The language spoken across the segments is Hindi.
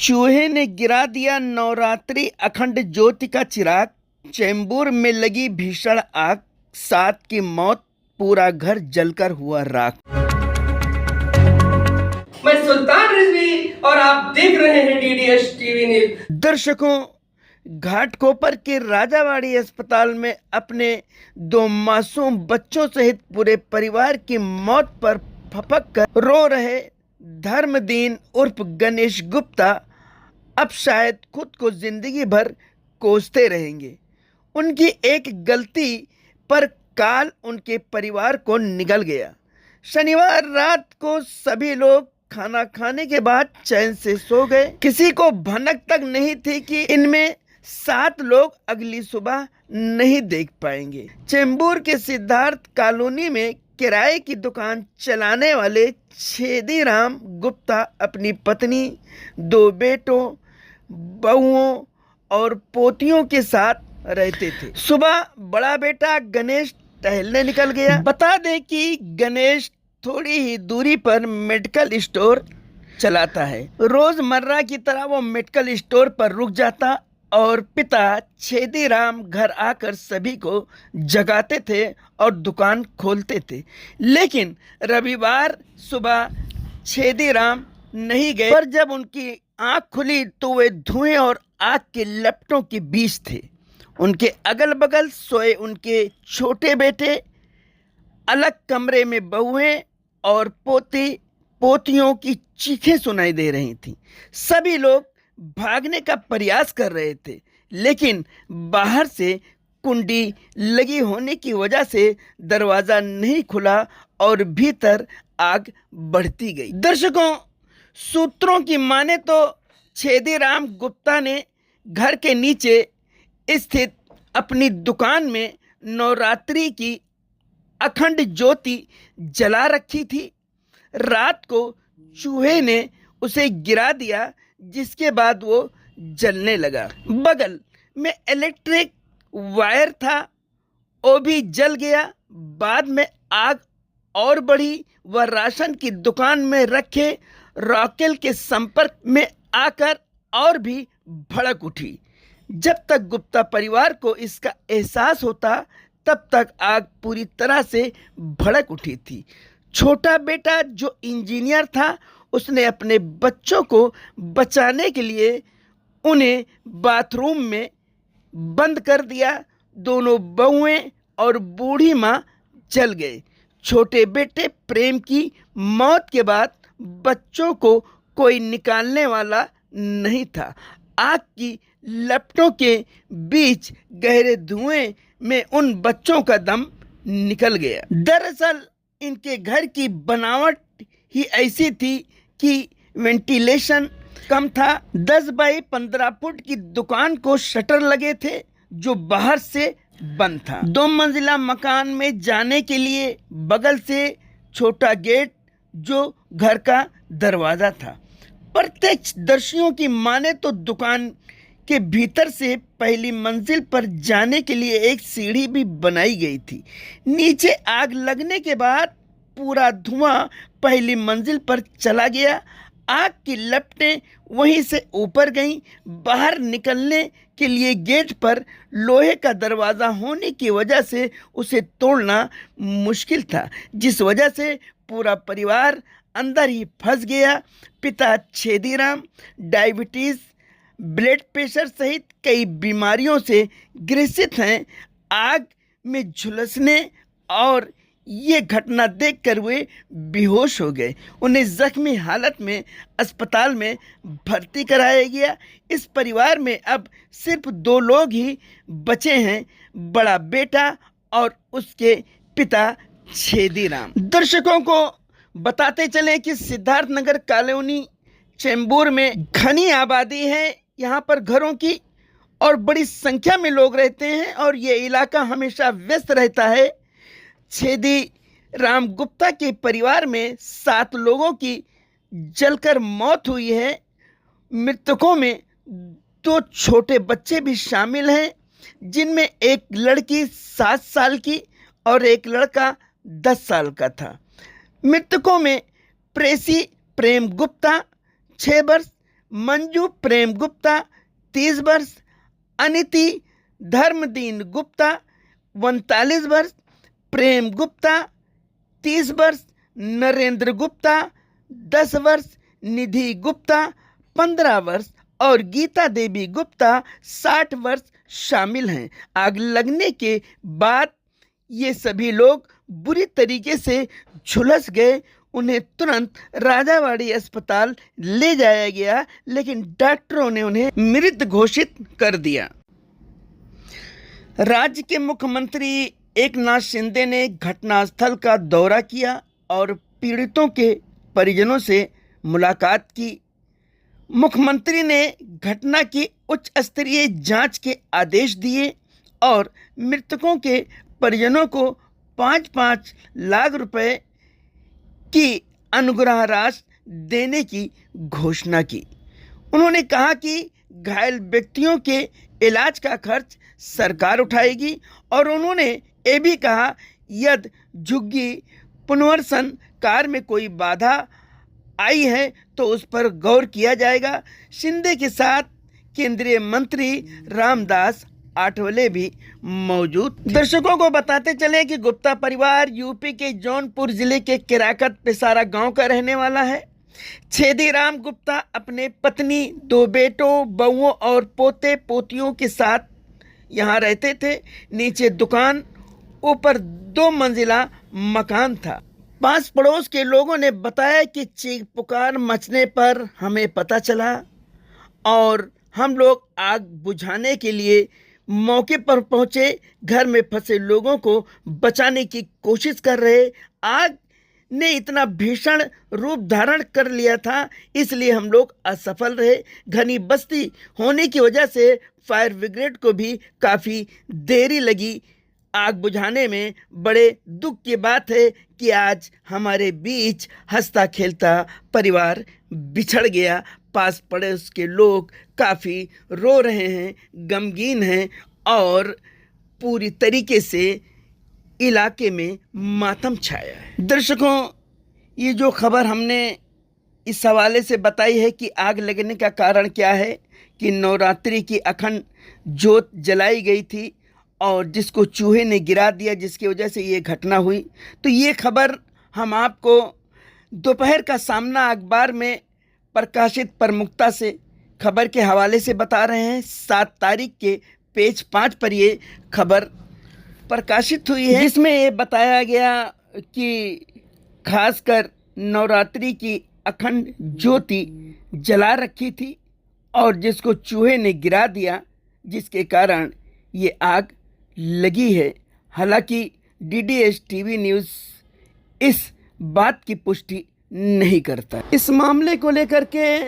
चूहे ने गिरा दिया नवरात्रि अखंड ज्योति का चिराग, चेंबूर में लगी भीषण आग, 7 की मौत, पूरा घर जलकर हुआ राख। मैं सुल्तान रिजवी और आप देख रहे हैं डीडीएस टीवी न्यूज। दर्शकों, घाटकोपर के राजावाड़ी अस्पताल में अपने 2 मासूम बच्चों सहित पूरे परिवार की मौत पर फपक कर रो रहे धर्मदीन उर्फ गणेश गुप्ता अब शायद खुद को जिंदगी भर कोसते रहेंगे। उनकी एक गलती पर काल उनके परिवार को निगल गया। शनिवार रात को सभी लोग खाना खाने के बाद चैन से सो गए। किसी को भनक तक नहीं थी कि इनमें 7 लोग अगली सुबह नहीं देख पाएंगे। चेंबूर के सिद्धार्थ कॉलोनी में किराए की दुकान चलाने वाले छेदीराम गुप्ता अपनी पत्नी, 2 बेटों, बहुओं और पोतियों के साथ रहते थे। सुबह बड़ा बेटा गणेश टहलने निकल गया। बता दें कि गणेश थोड़ी ही दूरी पर मेडिकल स्टोर चलाता है। रोजमर्रा की तरह वो मेडिकल स्टोर पर रुक जाता और पिता छेदीराम घर आकर सभी को जगाते थे और दुकान खोलते थे। लेकिन रविवार सुबह छेदीराम नहीं गए, पर जब उनकी आंख खुली तो वे धुएं और आग के लपटों के बीच थे। उनके अगल बगल सोए उनके छोटे बेटे, अलग कमरे में बहुएं और पोतियों की चीखें सुनाई दे रही थीं। सभी लोग भागने का प्रयास कर रहे थे, लेकिन बाहर से कुंडी लगी होने की वजह से दरवाजा नहीं खुला और भीतर आग बढ़ती गई। दर्शकों, सूत्रों की माने तो छेदीराम गुप्ता ने घर के नीचे स्थित अपनी दुकान में नवरात्रि की अखंड ज्योति जला रखी थी। रात को चूहे ने उसे गिरा दिया, जिसके बाद वो जलने लगा। बगल में इलेक्ट्रिक वायर था, वो भी जल गया। बाद में आग और बढ़ी व राशन की दुकान में रखे रॉकेल के संपर्क में आकर और भी भड़क उठी। जब तक गुप्ता परिवार को इसका एहसास होता, तब तक आग पूरी तरह से भड़क उठी थी। छोटा बेटा जो इंजीनियर था, उसने अपने बच्चों को बचाने के लिए उन्हें बाथरूम में बंद कर दिया। दोनों बहुएं और बूढ़ी माँ जल गए। छोटे बेटे प्रेम की मौत के बाद बच्चों को कोई निकालने वाला नहीं था। आग की लपटों के बीच गहरे धुएं में उन बच्चों का दम निकल गया। दरअसल इनके घर की बनावट ही ऐसी थी कि वेंटिलेशन कम था। 10 बाई 15 फुट की दुकान को शटर लगे थे, जो बाहर से बंद था। 2 मंजिला मकान में जाने के लिए बगल से छोटा गेट, जो घर का दरवाजा था। प्रत्यक्षदर्शियों की माने तो दुकान के भीतर से पहली मंजिल पर जाने के लिए एक सीढ़ी भी बनाई गई थी। नीचे आग लगने के बाद पूरा धुआं पहली मंजिल पर चला गया। आग की लपटें वहीं से ऊपर गईं। बाहर निकलने के लिए गेट पर लोहे का दरवाज़ा होने की वजह से उसे तोड़ना मुश्किल था, जिस वजह से पूरा परिवार अंदर ही फंस गया। पिता छेदीराम डायबिटीज़, ब्लड प्रेशर सहित कई बीमारियों से ग्रसित हैं। आग में झुलसने और ये घटना देखकर वे बेहोश हो गए। उन्हें जख्मी हालत में अस्पताल में भर्ती कराया गया। इस परिवार में अब सिर्फ 2 लोग ही बचे हैं, बड़ा बेटा और उसके पिता छेदीराम। दर्शकों को बताते चलें कि सिद्धार्थ नगर कॉलोनी चेंबूर में घनी आबादी है। यहाँ पर घरों की और बड़ी संख्या में लोग रहते हैं और ये इलाका हमेशा व्यस्त रहता है। छेदीराम गुप्ता के परिवार में 7 लोगों की जलकर मौत हुई है। मृतकों में 2 छोटे बच्चे भी शामिल हैं, जिनमें एक लड़की 7 साल की और एक लड़का 10 साल का था। मृतकों में प्रेसी प्रेम गुप्ता 6 वर्ष, मंजू प्रेम गुप्ता 30 वर्ष, अनिति धर्मदीन गुप्ता 39 वर्ष, प्रेम गुप्ता 30 वर्ष, नरेंद्र गुप्ता 10 वर्ष, निधि गुप्ता 15 वर्ष और गीता देवी गुप्ता 60 वर्ष शामिल हैं। आग लगने के बाद ये सभी लोग बुरी तरीके से झुलस गए। उन्हें तुरंत राजावाड़ी अस्पताल ले जाया गया, लेकिन डॉक्टरों ने उन्हें मृत घोषित कर दिया। राज्य के मुख्यमंत्री एकनाथ शिंदे ने घटनास्थल का दौरा किया और पीड़ितों के परिजनों से मुलाकात की। मुख्यमंत्री ने घटना की उच्च स्तरीय जांच के आदेश दिए और मृतकों के परिजनों को 5-5 लाख रुपए की अनुग्रह राशि देने की घोषणा की। उन्होंने कहा कि घायल व्यक्तियों के इलाज का खर्च सरकार उठाएगी और उन्होंने ये भी कहा यदि झुग्गी पुनर्वसन कार्य में कोई बाधा आई है तो उस पर गौर किया जाएगा। शिंदे के साथ केंद्रीय मंत्री रामदास आठवले भी मौजूद। दर्शकों को बताते चले कि गुप्ता परिवार यूपी के जौनपुर जिले के किराकत पेसारा गांव का रहने वाला है। छेदीराम गुप्ता अपने पत्नी, 2 बेटों, बहुओं और पोते पोतियों के साथ यहाँ रहते थे। नीचे दुकान, ऊपर 2 मंजिला मकान था। पास पड़ोस के लोगों ने बताया कि चीख पुकार मचने पर हमें पता चला और हम लोग आग बुझाने के लिए मौके पर पहुंचे। घर में फंसे लोगों को बचाने की कोशिश कर रहे। आग ने इतना भीषण रूप धारण कर लिया था, इसलिए हम लोग असफल रहे। घनी बस्ती होने की वजह से फायर ब्रिगेड को भी काफ़ी देरी लगी आग बुझाने में। बड़े दुख की बात है कि आज हमारे बीच हंसता खेलता परिवार बिछड़ गया। पास पड़ोस के लोग काफ़ी रो रहे हैं, गमगीन हैं और पूरी तरीके से इलाके में मातम छाया है। दर्शकों, ये जो खबर हमने इस हवाले से बताई है कि आग लगने का कारण क्या है कि नवरात्रि की अखंड जोत जलाई गई थी और जिसको चूहे ने गिरा दिया, जिसकी वजह से ये घटना हुई। तो ये खबर हम आपको दोपहर का सामना अखबार में प्रकाशित प्रमुखता से खबर के हवाले से बता रहे हैं। 7 तारीख के पेज 5 पर ये खबर प्रकाशित हुई है, जिसमें ये बताया गया कि खासकर नवरात्रि की अखंड ज्योति जला रखी थी और जिसको चूहे ने गिरा दिया, जिसके कारण ये आग लगी है। हालांकि डीडीएस टीवी न्यूज़ इस बात की पुष्टि नहीं करता। इस मामले को लेकर के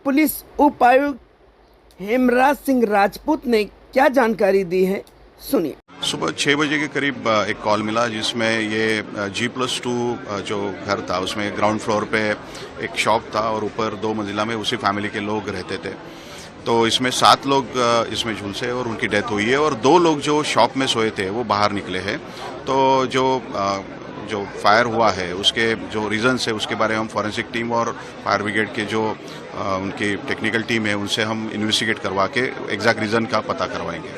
पुलिस उपायुक्त हेमराज सिंह राजपूत ने क्या जानकारी दी है, सुनिए। सुबह 6 बजे के करीब एक कॉल मिला जिसमें ये G+2 जो घर था उसमें ग्राउंड फ्लोर पे एक शॉप था और ऊपर 2 मंजिला में उसी फैमिली के लोग रहते थे। तो इसमें 7 लोग इसमें झुलसे और उनकी डेथ हुई है और 2 लोग जो शॉप में सोए थे वो बाहर निकले हैं। तो जो फायर हुआ है उसके जो रीजंस है उसके बारे में हम फॉरेंसिक टीम और फायर ब्रिगेड के जो उनकी टेक्निकल टीम है उनसे हम इन्वेस्टिगेट करवा के एग्जैक्ट रीजन का पता करवाएंगे।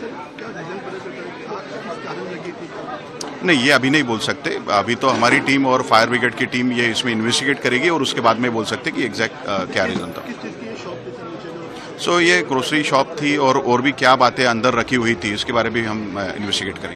नहीं, ये अभी नहीं बोल सकते। अभी तो हमारी टीम और फायर ब्रिगेड की टीम ये इसमें इन्वेस्टिगेट करेगी और उसके बाद में बोल सकते कि एग्जैक्ट क्या रीजन था। ये ग्रोसरी शॉप थी और भी क्या बातें अंदर रखी हुई थी इसके बारे में भी हम इन्वेस्टिगेट करेंगे।